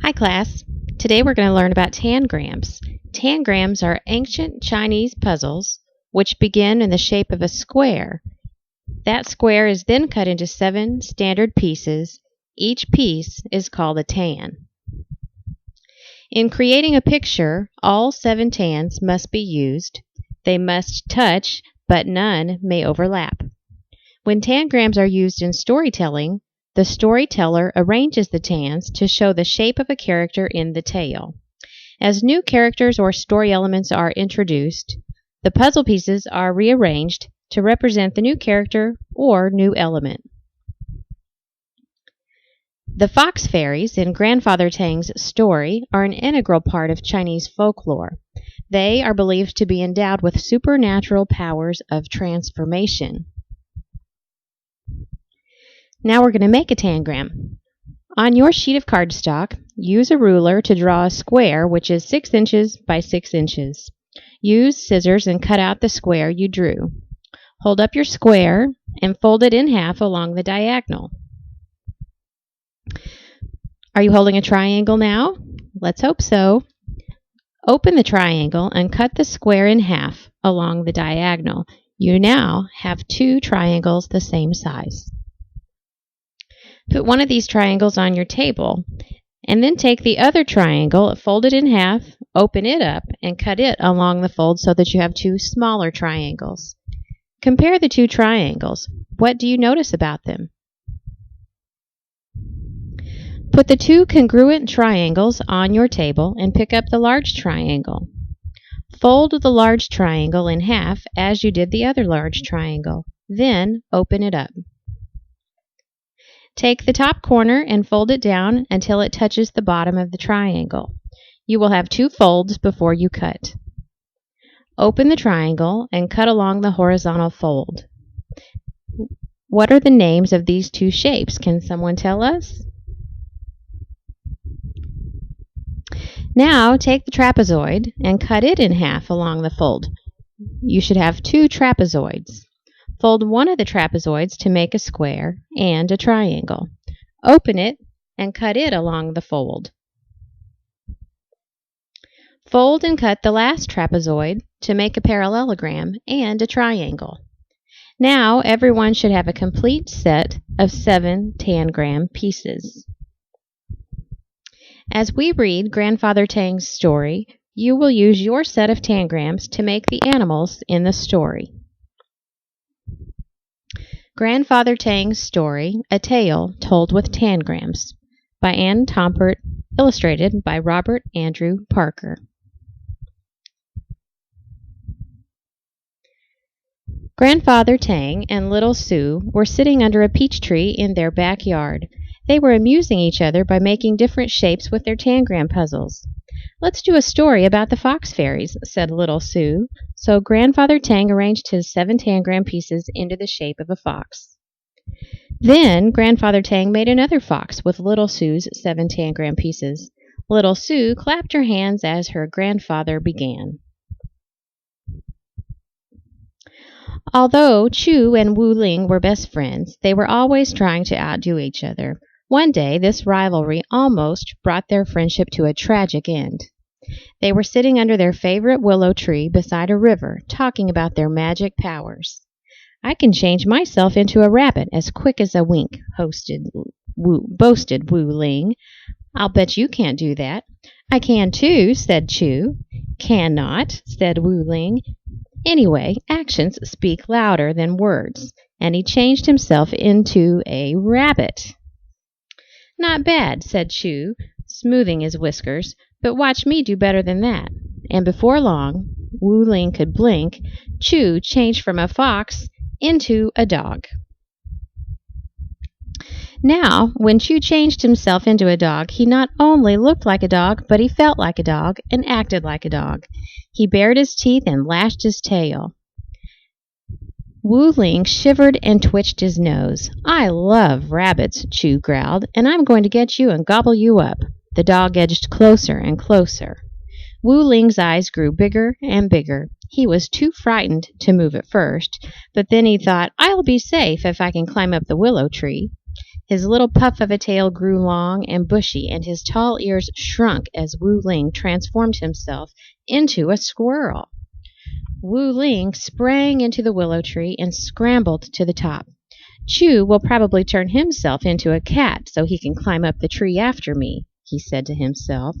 Hi class. Today we're going to learn about tangrams. Tangrams are ancient Chinese puzzles which begin in the shape of a square. That square is then cut into 7 standard pieces. Each piece is called a tan. In creating a picture, all 7 tans must be used. They must touch, but none may overlap. When tangrams are used in storytelling, the storyteller arranges the tans to show the shape of a character in the tale. As new characters or story elements are introduced, the puzzle pieces are rearranged to represent the new character or new element. The fox fairies in Grandfather Tang's story are an integral part of Chinese folklore. They are believed to be endowed with supernatural powers of transformation. Now we're going to make a tangram. On your sheet of cardstock, use a ruler to draw a square which is 6 inches by 6 inches. Use scissors and cut out the square you drew. Hold up your square and fold it in half along the diagonal. Are you holding a triangle now? Let's hope so. Open the triangle and cut the square in half along the diagonal. You now have 2 triangles the same size. Put one of these triangles on your table, and then take the other triangle, fold it in half, open it up, and cut it along the fold so that you have 2 smaller triangles. Compare the 2 triangles. What do you notice about them? Put the 2 congruent triangles on your table and pick up the large triangle. Fold the large triangle in half as you did the other large triangle. Then open it up. Take the top corner and fold it down until it touches the bottom of the triangle. You will have 2 folds before you cut. Open the triangle and cut along the horizontal fold. What are the names of these 2 shapes? Can someone tell us? Now take the trapezoid and cut it in half along the fold. You should have 2 trapezoids. Fold one of the trapezoids to make a square and a triangle. Open it and cut it along the fold. Fold and cut the last trapezoid to make a parallelogram and a triangle. Now everyone should have a complete set of 7 tangram pieces. As we read Grandfather Tang's story, you will use your set of tangrams to make the animals in the story. Grandfather Tang's Story, A Tale Told with Tangrams, by Anne Tompert, illustrated by Robert Andrew Parker. Grandfather Tang and Little Sue were sitting under a peach tree in their backyard. They were amusing each other by making different shapes with their tangram puzzles. "Let's do a story about the fox fairies," said Little Sue. So Grandfather Tang arranged his 7 tangram pieces into the shape of a fox. Then Grandfather Tang made another fox with Little Sue's 7 tangram pieces. Little Sue clapped her hands as her grandfather began. Although Chu and Wu Ling were best friends, they were always trying to outdo each other. One day, this rivalry almost brought their friendship to a tragic end. They were sitting under their favorite willow tree beside a river, talking about their magic powers. "I can change myself into a rabbit as quick as a wink," boasted Wu Ling. "I'll bet you can't do that." "I can too," said Chu. "Cannot," said Wu Ling. Anyway, actions speak louder than words, and he changed himself into a rabbit. "Not bad," said Chu, smoothing his whiskers, "but watch me do better than that." And before long, Wu Ling could blink, Chu changed from a fox into a dog. Now, when Chu changed himself into a dog, he not only looked like a dog, but he felt like a dog and acted like a dog. He bared his teeth and lashed his tail. Wu Ling shivered and twitched his nose. "I love rabbits," Chu growled, "and I'm going to get you and gobble you up." The dog edged closer and closer. Wu Ling's eyes grew bigger and bigger. He was too frightened to move at first, but then he thought, "I'll be safe if I can climb up the willow tree." His little puff of a tail grew long and bushy, and his tall ears shrunk as Wu Ling transformed himself into a squirrel. Wu Ling sprang into the willow tree and scrambled to the top. Chu will probably turn himself into a cat so he can climb up the tree after me, he said to himself.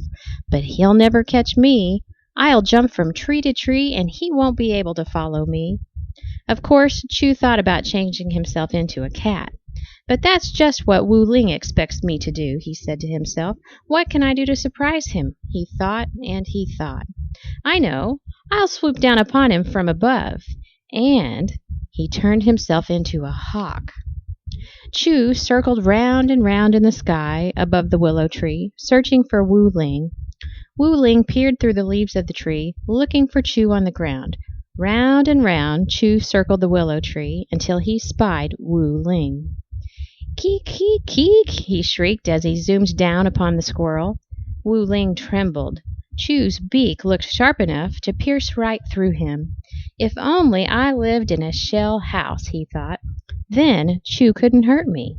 But he'll never catch me. I'll jump from tree to tree, and he won't be able to follow me. Of course, Chu thought about changing himself into a cat. But that's just what Wu Ling expects me to do, he said to himself. What can I do to surprise him? He thought, and he thought. I know. I'll swoop down upon him from above. And he turned himself into a hawk. Chu circled round and round in the sky above the willow tree, searching for Wu Ling. Wu Ling peered through the leaves of the tree, looking for Chu on the ground. Round and round Chu circled the willow tree until he spied Wu Ling. Keek, keek, keek, he shrieked as he zoomed down upon the squirrel. Wu Ling trembled. Chu's beak looked sharp enough to pierce right through him. If only I lived in a shell house, he thought. Then Chu couldn't hurt me.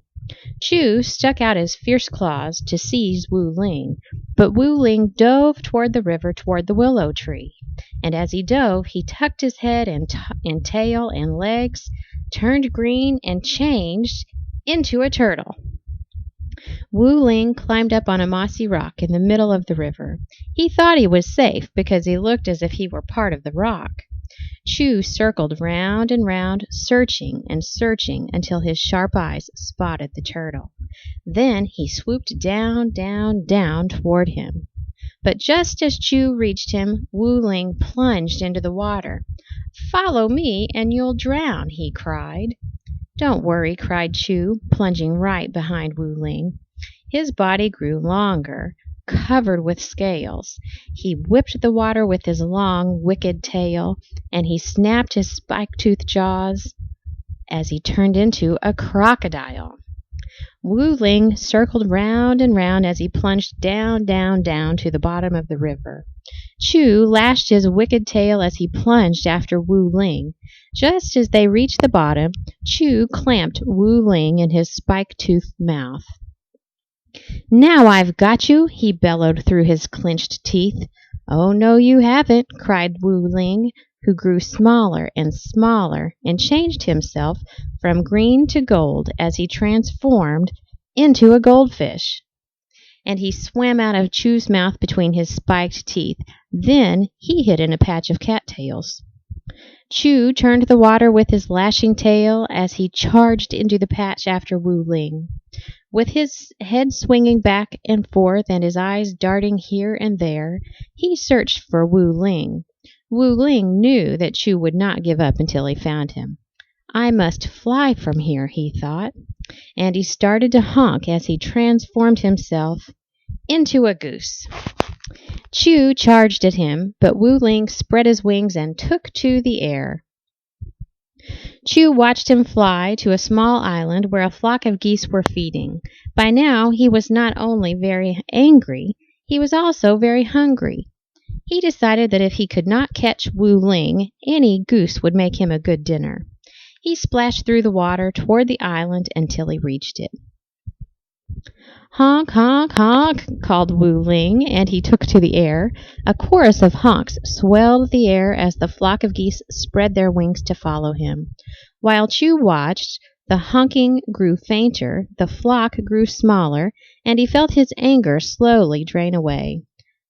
Chu stuck out his fierce claws to seize Wu Ling, but Wu Ling dove toward the river toward the willow tree. And as he dove, he tucked his head and tail and legs, turned green, and changed into a turtle. Wu Ling climbed up on a mossy rock in the middle of the river. He thought he was safe because he looked as if he were part of the rock. Chu circled round and round, searching and searching until his sharp eyes spotted the turtle. Then he swooped down, down, down toward him. But just as Chu reached him, Wu Ling plunged into the water. "Follow me and you'll drown," he cried. "Don't worry," cried Chu, plunging right behind Wu Ling. His body grew longer, covered with scales. He whipped the water with his long, wicked tail, and he snapped his spike-toothed jaws as he turned into a crocodile. Wu Ling circled round and round as he plunged down, down, down to the bottom of the river. Chu lashed his wicked tail as he plunged after Wu Ling. Just as they reached the bottom, Chu clamped Wu Ling in his spike-toothed mouth. "Now I've got you," he bellowed through his clenched teeth. "Oh, no, you haven't," cried Wu Ling, who grew smaller and smaller and changed himself from green to gold as he transformed into a goldfish. And he swam out of Chu's mouth between his spiked teeth. Then he hid in a patch of cattails. Chu turned the water with his lashing tail as he charged into the patch after Wu Ling. With his head swinging back and forth and his eyes darting here and there, he searched for Wu Ling. Wu Ling knew that Chu would not give up until he found him. "I must fly from here," he thought, and he started to honk as he transformed himself into a goose. Chu charged at him, but Wu Ling spread his wings and took to the air. Chu watched him fly to a small island where a flock of geese were feeding. By now he was not only very angry, he was also very hungry. He decided that if he could not catch Wu Ling, any goose would make him a good dinner. He splashed through the water toward the island until he reached it. "Honk, honk, honk," called Wu Ling, and he took to the air. A chorus of honks swelled the air as the flock of geese spread their wings to follow him. While Chu watched, the honking grew fainter, the flock grew smaller, and he felt his anger slowly drain away.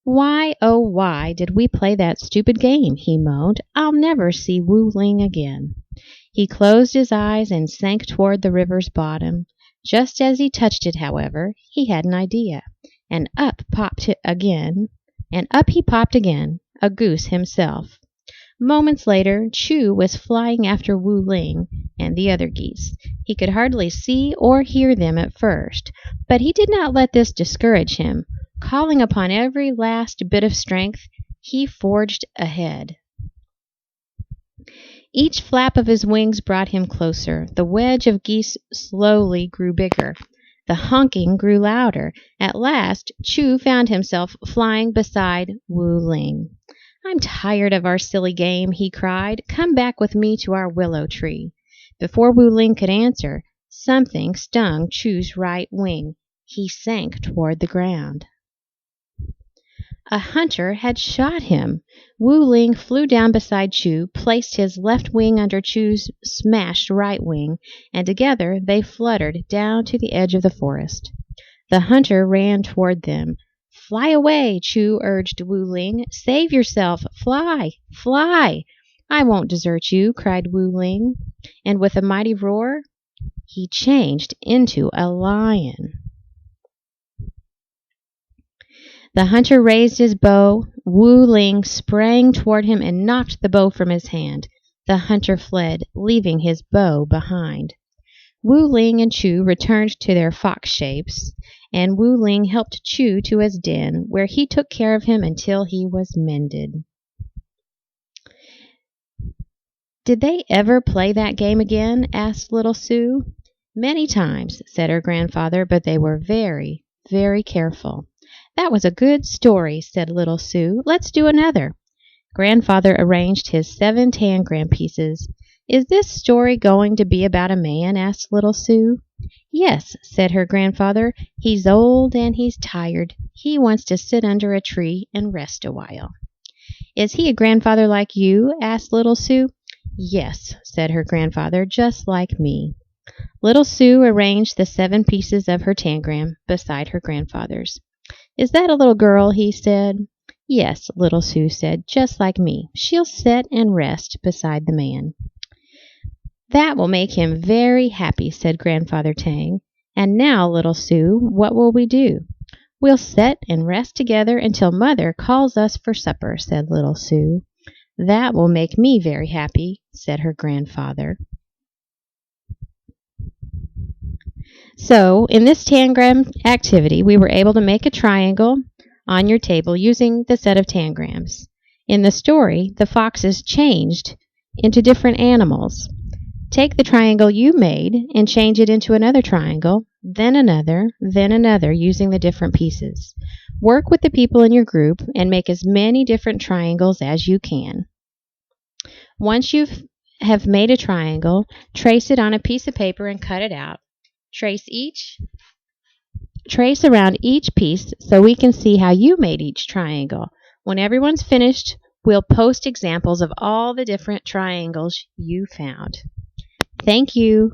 "Why, oh why, did we play that stupid game?" he moaned. "I'll never see Wu Ling again." He closed his eyes and sank toward the river's bottom. Just as he touched it, however, he had an idea, and up he popped again, a goose himself. Moments later, Chu was flying after Wu Ling and the other geese. He could hardly see or hear them at first, but he did not let this discourage him. Calling upon every last bit of strength, he forged ahead. Each flap of his wings brought him closer. The wedge of geese slowly grew bigger. The honking grew louder. At last, Chu found himself flying beside Wu Ling. "I'm tired of our silly game," he cried. "Come back with me to our willow tree." Before Wu Ling could answer, Something stung Chu's right wing. He sank toward the ground. A hunter had shot him. Wu Ling flew down beside Chu, placed his left wing under Chu's smashed right wing, and together they fluttered down to the edge of the forest. The hunter ran toward them. Fly away, Chu urged Wu Ling. Save yourself. Fly, fly. I won't desert you, cried Wu Ling. And with a mighty roar, he changed into a lion. The hunter raised his bow. Wu Ling sprang toward him and knocked the bow from his hand. The hunter fled, leaving his bow behind. Wu Ling and Chu returned to their fox shapes, and Wu Ling helped Chu to his den, where he took care of him until he was mended. Did they ever play that game again? Asked little Sue. Many times, said her grandfather, but they were very, very careful. That was a good story, said little Sue. Let's do another. Grandfather arranged his 7 tangram pieces. Is this story going to be about a man? Asked little Sue. Yes, said her grandfather. He's old and he's tired. He wants to sit under a tree and rest a while. Is he a grandfather like you? Asked little Sue. Yes, said her grandfather, just like me. Little Sue arranged the 7 pieces of her tangram beside her grandfather's. Is that a little girl? He said. Yes, little Sue said, just like me. She'll sit and rest beside the man. That will make him very happy, said Grandfather Tang. And now, little Sue, what will we do? We'll sit and rest together until Mother calls us for supper, said little Sue. That will make me very happy, said her grandfather. So, in this tangram activity, we were able to make a triangle on your table using the set of tangrams. In the story, the foxes changed into different animals. Take the triangle you made and change it into another triangle, then another, using the different pieces. Work with the people in your group and make as many different triangles as you can. Once you have made a triangle, trace it on a piece of paper and cut it out. Trace around each piece so we can see how you made each triangle. When everyone's finished, we'll post examples of all the different triangles you found. Thank you.